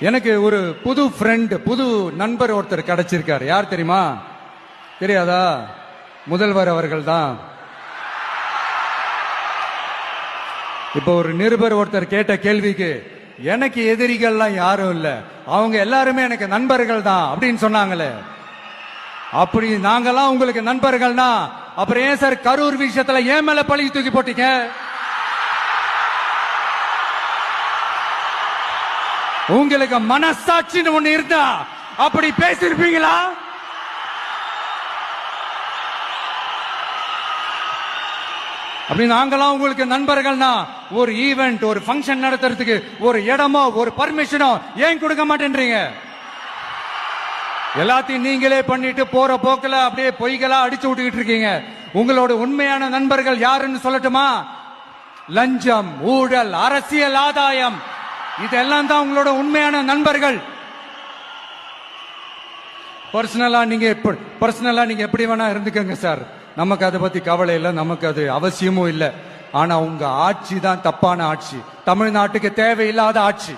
எனக்கு ஒரு புது ஃப்ரெண்ட், புது நண்பர் ஒருத்தர் கிடைச்சிருக்காரு. யார் தெரியுமா? தெரியாதா? முதல்வர் அவர்கள் தான். இப்போ ஒரு நிருபர் ஒருத்தர் கேட்ட கேள்விக்கு, எனக்கு எதிரிகள்லாம் யாரும் இல்ல, அவங்க எல்லாருமே எனக்கு நண்பர்கள் தான் அப்படின்னு சொன்னாங்களே. அப்படி நாங்கெல்லாம் உங்களுக்கு நண்பர்கள்னா அப்புறம் ஏன் சார் கரூர் விஷயத்துல ஏன் மேல பழி தூக்கி போட்டீங்க? உங்களுக்கு மனசாட்சின்னு ஒண்ணு இருந்தா அப்படி பேசிருப்பீங்களா? அப்படி நாங்கெல்லாம் உங்களுக்கு நண்பர்கள்னா ஒரு ஈவென்ட், ஒரு ஃபங்க்ஷன் நடத்துறதுக்கு ஒரு இடமோ ஒரு பர்மிஷனோ ஏன் கொடுக்க மாட்டேன்றீங்க? எல்லாத்தையும் நீங்களே பண்ணிட்டு போற போக்குல அப்படியே பொய்களா அடிச்சு விட்டுக்கிட்டு இருக்கீங்க. உங்களோட உண்மையான நண்பர்கள் யாருன்னு சொல்லட்டுமா? லஞ்சம், ஊழல், அரசியல் ஆதாயம், இதெல்லாம் தான் உங்களோட உண்மையான நண்பர்கள். பர்சனலா நீங்க எப்படி வேணா இருந்துக்கங்க சார், நமக்கு அதை பத்தி கவலை இல்லை, நமக்கு அது அவசியமும் இல்லை. ஆனா உங்க ஆட்சி தான் தப்பான ஆட்சி, தமிழ்நாட்டுக்கு தேவையில்லாத ஆட்சி.